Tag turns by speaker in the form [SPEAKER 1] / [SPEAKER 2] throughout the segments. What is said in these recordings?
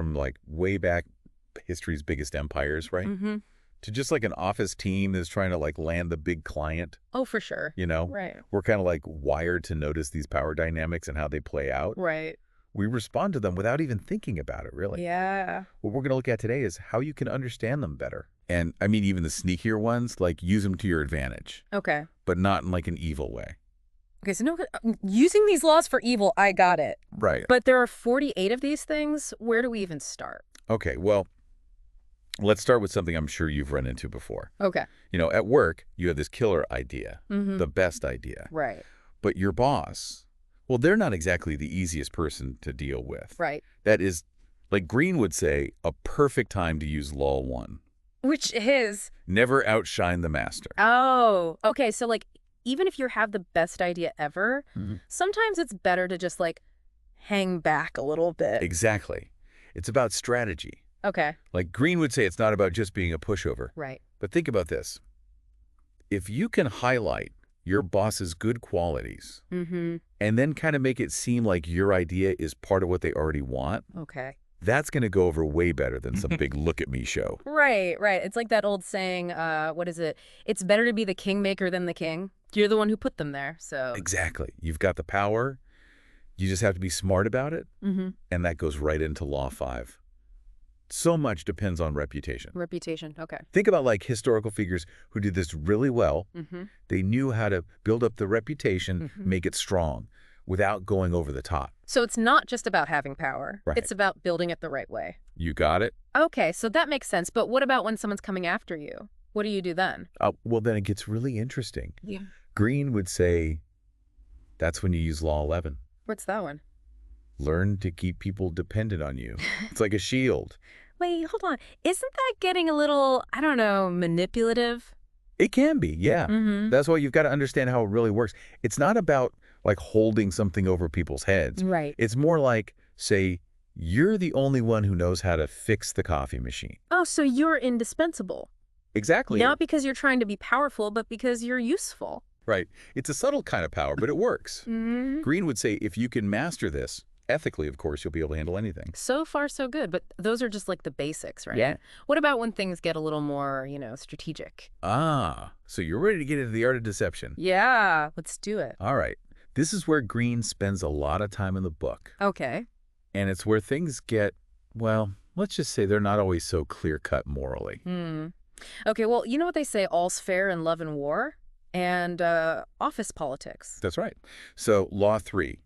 [SPEAKER 1] from like way back history's biggest empires, right? To just like an office team that's trying to like land the big client.
[SPEAKER 2] Oh, for sure.
[SPEAKER 1] You know?
[SPEAKER 2] Right.
[SPEAKER 1] We're kind of like wired to notice these power dynamics and how they play out.
[SPEAKER 2] Right.
[SPEAKER 1] We respond to them without even thinking about it, really.
[SPEAKER 2] Yeah.
[SPEAKER 1] What we're going to look at today is how you can understand them better. And I mean, even the sneakier ones, like use them to your advantage.
[SPEAKER 2] Okay.
[SPEAKER 1] But not in like an evil way.
[SPEAKER 2] Okay, so no, using these laws for evil, I got it.
[SPEAKER 1] Right.
[SPEAKER 2] But there are 48 of these things. Where do we even start?
[SPEAKER 1] Okay, well, let's start with something I'm sure you've run into before.
[SPEAKER 2] Okay.
[SPEAKER 1] You know, at work, you have this killer idea, the best idea.
[SPEAKER 2] Right.
[SPEAKER 1] But your boss, well, they're not exactly the easiest person to deal with.
[SPEAKER 2] Right.
[SPEAKER 1] That is, like Greene would say, a perfect time to use Law 1.
[SPEAKER 2] Which is?
[SPEAKER 1] Never outshine the master.
[SPEAKER 2] Oh, okay. So, like, even if you have the best idea ever, sometimes it's better to just, like, hang back a little bit.
[SPEAKER 1] Exactly. It's about strategy.
[SPEAKER 2] Okay.
[SPEAKER 1] Like Greene would say, it's not about just being a pushover.
[SPEAKER 2] Right.
[SPEAKER 1] But think about this. If you can highlight your boss's good qualities and then kind of make it seem like your idea is part of what they already want,
[SPEAKER 2] okay,
[SPEAKER 1] that's going to go over way better than some big look at me show.
[SPEAKER 2] Right, right. It's like that old saying, what is it? It's better to be the kingmaker than the king. You're the one who put them there, so.
[SPEAKER 1] Exactly. You've got the power. You just have to be smart about it. And that goes right into Law 5. So much depends on reputation.
[SPEAKER 2] Reputation, okay.
[SPEAKER 1] Think about like historical figures who did this really well. They knew how to build up the reputation, make it strong without going over the top.
[SPEAKER 2] So it's not just about having power.
[SPEAKER 1] Right.
[SPEAKER 2] It's about building it the right way.
[SPEAKER 1] You got it?
[SPEAKER 2] Okay, so that makes sense. But what about when someone's coming after you? What do you do then?
[SPEAKER 1] Well, then it gets really interesting.
[SPEAKER 2] Yeah.
[SPEAKER 1] Greene would say that's when you use Law 11.
[SPEAKER 2] What's that one?
[SPEAKER 1] Learn to keep people dependent on you. It's like a shield.
[SPEAKER 2] Wait, hold on. Isn't that getting a little, I don't know, manipulative?
[SPEAKER 1] It can be, yeah. That's why you've got to understand how it really works. It's not about like holding something over people's heads.
[SPEAKER 2] Right.
[SPEAKER 1] It's more like, say, you're the only one who knows how to fix the coffee machine.
[SPEAKER 2] Oh, so you're indispensable.
[SPEAKER 1] Exactly.
[SPEAKER 2] Not because you're trying to be powerful, but because you're useful.
[SPEAKER 1] Right. It's a subtle kind of power, but it works. Greene would say if you can master this, ethically, of course, you'll be able to handle anything.
[SPEAKER 2] So far, so good. But those are just like the basics, right?
[SPEAKER 1] Yeah.
[SPEAKER 2] What about when things get a little more, you know, strategic?
[SPEAKER 1] Ah, so you're ready to get into the art of deception.
[SPEAKER 2] Yeah, let's do it.
[SPEAKER 1] All right. This is where Greene spends a lot of time in the book.
[SPEAKER 2] Okay.
[SPEAKER 1] And it's where things get, well, let's just say they're not always so clear-cut morally.
[SPEAKER 2] Okay, well, you know what they say, all's fair in love and war? And office politics.
[SPEAKER 1] That's right. So, Law 3,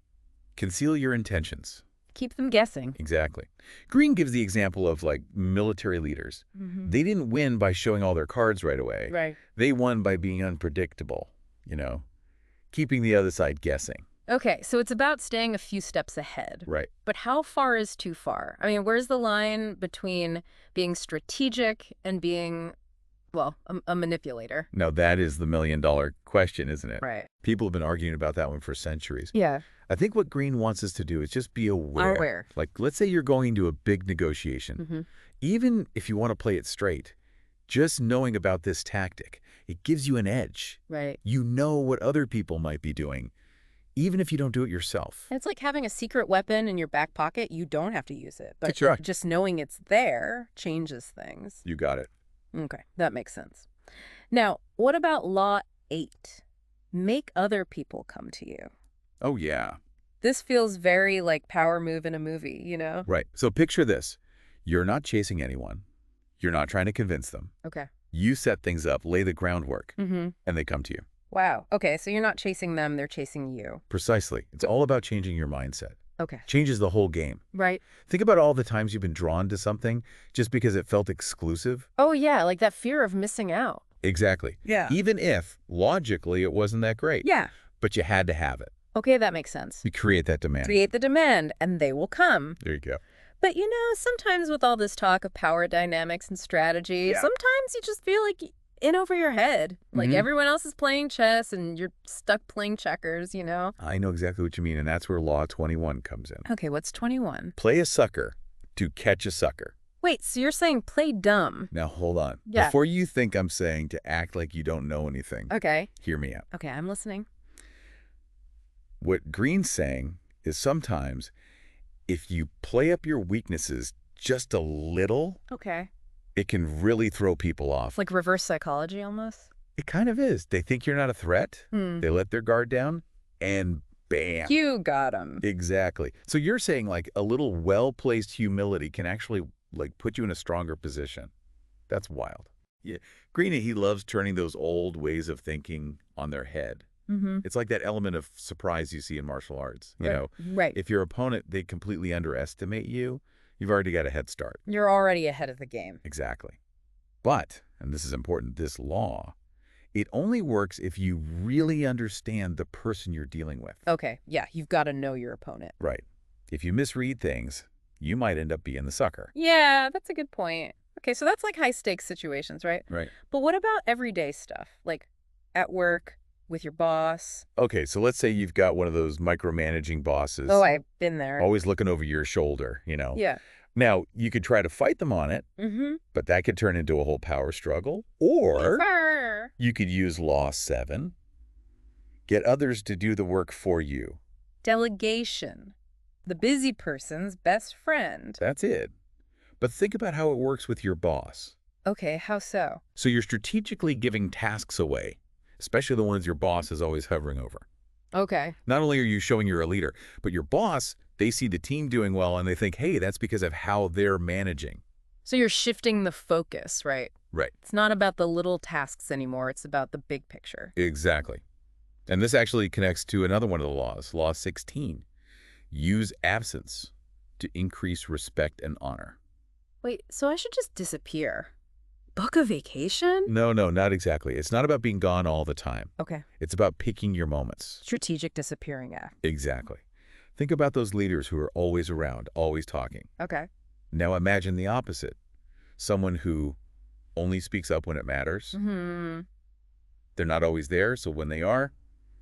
[SPEAKER 1] conceal your intentions.
[SPEAKER 2] Keep them guessing.
[SPEAKER 1] Exactly. Greene gives the example of, like, military leaders. They didn't win by showing all their cards right away.
[SPEAKER 2] Right.
[SPEAKER 1] They won by being unpredictable, you know, keeping the other side guessing.
[SPEAKER 2] Okay, so it's about staying a few steps ahead.
[SPEAKER 1] Right.
[SPEAKER 2] But how far is too far? I mean, where's the line between being strategic and being, well, a manipulator?
[SPEAKER 1] Now, that is the million-dollar question, isn't it?
[SPEAKER 2] Right.
[SPEAKER 1] People have been arguing about that one for centuries.
[SPEAKER 2] Yeah.
[SPEAKER 1] I think what Greene wants us to do is just be aware.
[SPEAKER 2] Aware.
[SPEAKER 1] Like, let's say you're going into a big negotiation. Even if you want to play it straight, just knowing about this tactic, it gives you an edge.
[SPEAKER 2] Right.
[SPEAKER 1] You know what other people might be doing, even if you don't do it yourself.
[SPEAKER 2] It's like having a secret weapon in your back pocket. You don't have to use it. But
[SPEAKER 1] That's right.
[SPEAKER 2] just knowing it's there changes things.
[SPEAKER 1] You got it.
[SPEAKER 2] Okay, that makes sense. Now, what about Law 8? Make other people come to you.
[SPEAKER 1] Oh, yeah.
[SPEAKER 2] This feels very like power move in a movie, you know?
[SPEAKER 1] Right. So picture this. You're not chasing anyone. You're not trying to convince them.
[SPEAKER 2] Okay.
[SPEAKER 1] You set things up, lay the groundwork, and they come to you.
[SPEAKER 2] Wow. Okay, so you're not chasing them, they're chasing you.
[SPEAKER 1] Precisely. It's all about changing your mindset.
[SPEAKER 2] Okay.
[SPEAKER 1] Changes the whole game.
[SPEAKER 2] Right.
[SPEAKER 1] Think about all the times you've been drawn to something just because it felt exclusive.
[SPEAKER 2] Oh, yeah, like that fear of missing out.
[SPEAKER 1] Exactly.
[SPEAKER 2] Yeah.
[SPEAKER 1] Even if, logically, it wasn't that great.
[SPEAKER 2] Yeah.
[SPEAKER 1] But you had to have it.
[SPEAKER 2] Okay, that makes sense.
[SPEAKER 1] You create that demand.
[SPEAKER 2] Create the demand, and they will come.
[SPEAKER 1] There you go.
[SPEAKER 2] But, you know, sometimes with all this talk of power dynamics and strategy, sometimes you just feel like in over your head. Like everyone else is playing chess and you're stuck playing checkers, you know?
[SPEAKER 1] I know exactly what you mean, and that's where Law 21 comes in.
[SPEAKER 2] Okay, what's 21?
[SPEAKER 1] Play a sucker to catch a sucker.
[SPEAKER 2] Wait, so you're saying play dumb?
[SPEAKER 1] Now, hold on.
[SPEAKER 2] Yeah.
[SPEAKER 1] Before you think I'm saying to act like you don't know anything,
[SPEAKER 2] Okay.
[SPEAKER 1] hear me out.
[SPEAKER 2] Okay, I'm listening.
[SPEAKER 1] What Greene's saying is sometimes if you play up your weaknesses just a little,
[SPEAKER 2] Okay.
[SPEAKER 1] it can really throw people off.
[SPEAKER 2] Like reverse psychology almost?
[SPEAKER 1] It kind of is. They think you're not a threat.
[SPEAKER 2] Hmm.
[SPEAKER 1] They let their guard down, and bam.
[SPEAKER 2] You got him.
[SPEAKER 1] Exactly. So you're saying like a little well-placed humility can actually like put you in a stronger position. That's wild. Yeah. Greene, he loves turning those old ways of thinking on their head.
[SPEAKER 2] Mm-hmm.
[SPEAKER 1] It's like that element of surprise you see in martial arts. You know,
[SPEAKER 2] Right.
[SPEAKER 1] if your opponent, they completely underestimate you, you've already got a head start.
[SPEAKER 2] You're already ahead of the game.
[SPEAKER 1] Exactly. But, and this is important, this law, it only works if you really understand the person you're dealing with.
[SPEAKER 2] Okay, yeah, you've got to know your opponent.
[SPEAKER 1] Right. If you misread things, you might end up being the sucker.
[SPEAKER 2] Yeah, that's a good point. Okay, so that's like high-stakes situations, right?
[SPEAKER 1] Right.
[SPEAKER 2] But what about everyday stuff? Like at work, with your boss?
[SPEAKER 1] Okay, so let's say you've got one of those micromanaging bosses.
[SPEAKER 2] Oh, I've been there.
[SPEAKER 1] Always looking over your shoulder, you know.
[SPEAKER 2] Yeah.
[SPEAKER 1] Now, you could try to fight them on it, but that could turn into a whole power struggle. Or you could use Law 7, get others to do the work for you.
[SPEAKER 2] Delegation. The busy person's best friend.
[SPEAKER 1] That's it. But think about how it works with your boss.
[SPEAKER 2] Okay, how so?
[SPEAKER 1] So you're strategically giving tasks away, especially the ones your boss is always hovering over.
[SPEAKER 2] Okay.
[SPEAKER 1] Not only are you showing you're a leader, but your boss, they see the team doing well and they think, hey, that's because of how they're managing.
[SPEAKER 2] So you're shifting the focus, right?
[SPEAKER 1] Right.
[SPEAKER 2] It's not about the little tasks anymore. It's about the big picture.
[SPEAKER 1] Exactly. And this actually connects to another one of the laws, Law 16. Use absence to increase respect and honor.
[SPEAKER 2] Wait, so I should just disappear? Book a vacation?
[SPEAKER 1] No, not exactly. It's not about being gone all the time.
[SPEAKER 2] Okay.
[SPEAKER 1] It's about picking your moments.
[SPEAKER 2] Strategic disappearing act.
[SPEAKER 1] Exactly. Think about those leaders who are always around, always talking.
[SPEAKER 2] Okay.
[SPEAKER 1] Now imagine the opposite. Someone who only speaks up when it matters. They're not always there, so when they are,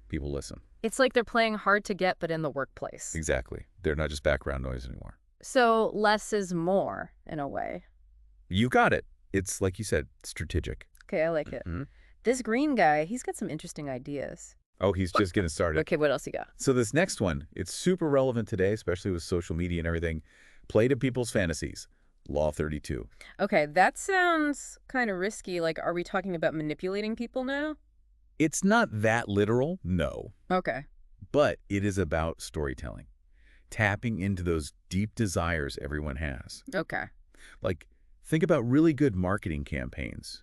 [SPEAKER 1] people listen.
[SPEAKER 2] It's like they're playing hard to get, but in the workplace.
[SPEAKER 1] Exactly. They're not just background noise anymore.
[SPEAKER 2] So less is more, in a way.
[SPEAKER 1] You got it. It's, like you said, strategic.
[SPEAKER 2] Okay, I like it. This Greene guy, he's got some interesting ideas.
[SPEAKER 1] Oh, he's just getting started.
[SPEAKER 2] Okay, what else you got?
[SPEAKER 1] So this next one, it's super relevant today, especially with social media and everything. Play to people's fantasies. Law 32.
[SPEAKER 2] Okay, that sounds kind of risky. Like, are we talking about manipulating people now?
[SPEAKER 1] It's not that literal, no.
[SPEAKER 2] Okay.
[SPEAKER 1] But it is about storytelling. Tapping into those deep desires everyone has.
[SPEAKER 2] Okay.
[SPEAKER 1] Like, think about really good marketing campaigns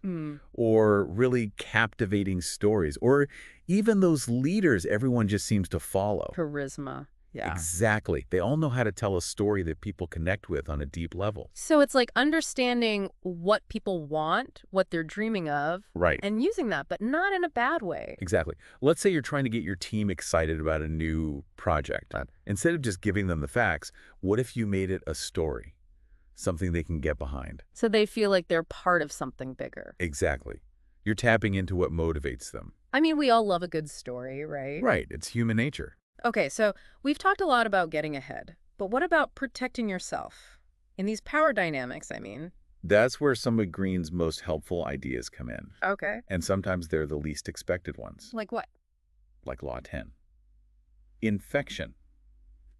[SPEAKER 1] or really captivating stories or even those leaders everyone just seems to follow.
[SPEAKER 2] Charisma. Yeah.
[SPEAKER 1] Exactly. They all know how to tell a story that people connect with on a deep level.
[SPEAKER 2] So it's like understanding what people want, what they're dreaming of,
[SPEAKER 1] Right.
[SPEAKER 2] and using that, but not in a bad way.
[SPEAKER 1] Exactly. Let's say you're trying to get your team excited about a new project. Instead of just giving them the facts, what if you made it a story? Something they can get behind.
[SPEAKER 2] So they feel like they're part of something bigger.
[SPEAKER 1] Exactly. You're tapping into what motivates them.
[SPEAKER 2] I mean, we all love a good story, right?
[SPEAKER 1] Right. It's human nature.
[SPEAKER 2] Okay, so we've talked a lot about getting ahead, but what about protecting yourself? In these power dynamics, I mean.
[SPEAKER 1] That's where some of Greene's most helpful ideas come in.
[SPEAKER 2] Okay.
[SPEAKER 1] And sometimes they're the least expected ones.
[SPEAKER 2] Like what?
[SPEAKER 1] Like Law 10. Infection.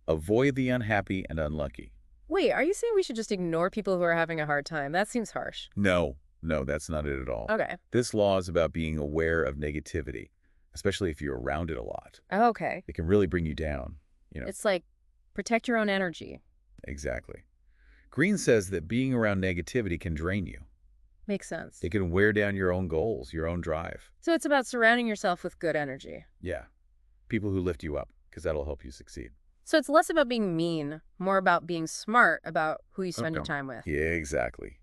[SPEAKER 1] Avoid the unhappy and unlucky.
[SPEAKER 2] Wait, are you saying we should just ignore people who are having a hard time? That seems harsh.
[SPEAKER 1] No, that's not it at all.
[SPEAKER 2] Okay.
[SPEAKER 1] This law is about being aware of negativity, especially if you're around it a lot.
[SPEAKER 2] Okay.
[SPEAKER 1] It can really bring you down, you know.
[SPEAKER 2] It's like protect your own energy.
[SPEAKER 1] Exactly. Greene says that being around negativity can drain you.
[SPEAKER 2] Makes sense.
[SPEAKER 1] It can wear down your own goals, your own drive.
[SPEAKER 2] So it's about surrounding yourself with good energy.
[SPEAKER 1] Yeah. People who lift you up, because that'll help you succeed.
[SPEAKER 2] So it's less about being mean, more about being smart about who you spend your time with.
[SPEAKER 1] Yeah, exactly.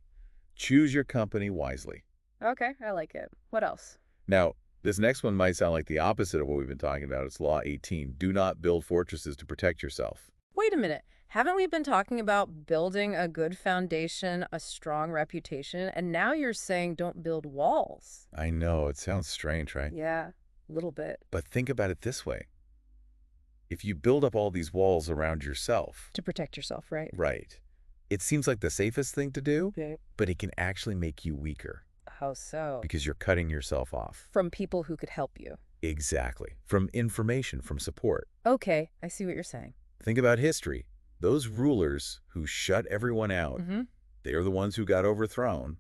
[SPEAKER 1] Choose your company wisely.
[SPEAKER 2] Okay, I like it. What else?
[SPEAKER 1] Now, this next one might sound like the opposite of what we've been talking about. It's Law 18. Do not build fortresses to protect yourself.
[SPEAKER 2] Wait a minute. Haven't we been talking about building a good foundation, a strong reputation, and now you're saying don't build walls?
[SPEAKER 1] I know, it sounds strange, right?
[SPEAKER 2] Yeah, a little bit.
[SPEAKER 1] But think about it this way. If you build up all these walls around yourself...
[SPEAKER 2] To protect yourself, right?
[SPEAKER 1] Right. It seems like the safest thing to do,
[SPEAKER 2] Okay.
[SPEAKER 1] but it can actually make you weaker.
[SPEAKER 2] How so?
[SPEAKER 1] Because you're cutting yourself off.
[SPEAKER 2] From people who could help you.
[SPEAKER 1] Exactly. From information, from support.
[SPEAKER 2] Okay, I see what you're saying.
[SPEAKER 1] Think about history. Those rulers who shut everyone out,
[SPEAKER 2] Mm-hmm.
[SPEAKER 1] they are the ones who got overthrown.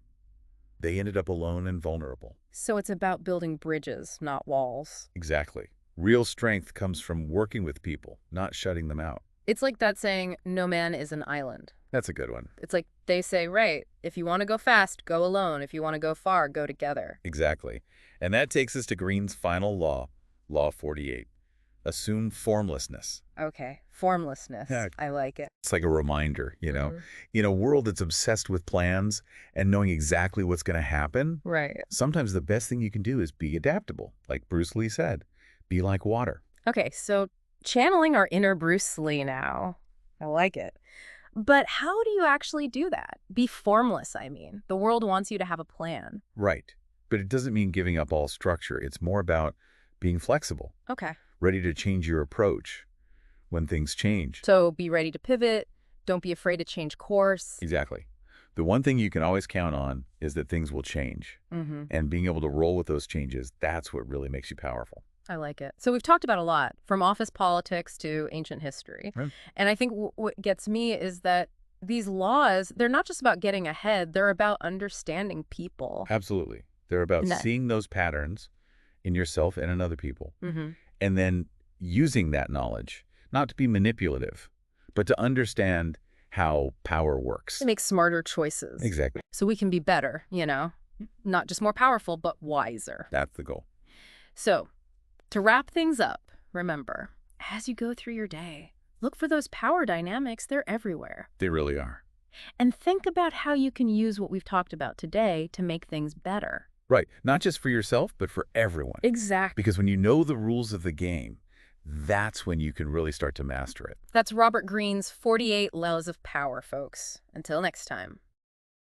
[SPEAKER 1] They ended up alone and vulnerable.
[SPEAKER 2] So it's about building bridges, not walls.
[SPEAKER 1] Exactly. Real strength comes from working with people, not shutting them out.
[SPEAKER 2] It's like that saying, no man is an island.
[SPEAKER 1] That's a good one.
[SPEAKER 2] It's like they say, right, if you want to go fast, go alone. If you want to go far, go together.
[SPEAKER 1] Exactly. And that takes us to Greene's final law, Law 48. Assume formlessness.
[SPEAKER 2] Okay, formlessness.
[SPEAKER 1] Yeah.
[SPEAKER 2] I like it.
[SPEAKER 1] It's like a reminder, you know.
[SPEAKER 2] Mhm.
[SPEAKER 1] In a world that's obsessed with plans and knowing exactly what's going to happen,
[SPEAKER 2] Right.
[SPEAKER 1] sometimes the best thing you can do is be adaptable. Like Bruce Lee said, be like water.
[SPEAKER 2] Okay, so channeling our inner Bruce Lee now. I like it. But how do you actually do that? Be formless, I mean. The world wants you to have a plan.
[SPEAKER 1] Right. But it doesn't mean giving up all structure. It's more about being flexible,
[SPEAKER 2] Okay.
[SPEAKER 1] ready to change your approach when things change.
[SPEAKER 2] So be ready to pivot. Don't be afraid to change course.
[SPEAKER 1] Exactly. The one thing you can always count on is that things will change.
[SPEAKER 2] Mm-hmm.
[SPEAKER 1] And being able to roll with those changes, that's what really makes you powerful.
[SPEAKER 2] I like it. So we've talked about a lot, from office politics to ancient history.
[SPEAKER 1] Right.
[SPEAKER 2] And I think what gets me is that these laws, they're not just about getting ahead, they're about understanding people.
[SPEAKER 1] Absolutely. They're about
[SPEAKER 2] No.
[SPEAKER 1] seeing those patterns in yourself and in other people,
[SPEAKER 2] Mm-hmm.
[SPEAKER 1] and then using that knowledge, not to be manipulative, but to understand how power works.
[SPEAKER 2] To make smarter choices.
[SPEAKER 1] Exactly.
[SPEAKER 2] So we can be better, not just more powerful, but wiser.
[SPEAKER 1] That's the goal.
[SPEAKER 2] So to wrap things up, remember, as you go through your day, look for those power dynamics. They're everywhere.
[SPEAKER 1] They really are.
[SPEAKER 2] And think about how you can use what we've talked about today to make things better.
[SPEAKER 1] Right. Not just for yourself, but for everyone.
[SPEAKER 2] Exactly.
[SPEAKER 1] Because when you know the rules of the game, that's when you can really start to master it.
[SPEAKER 2] That's Robert Greene's 48 Laws of Power, folks. Until next time.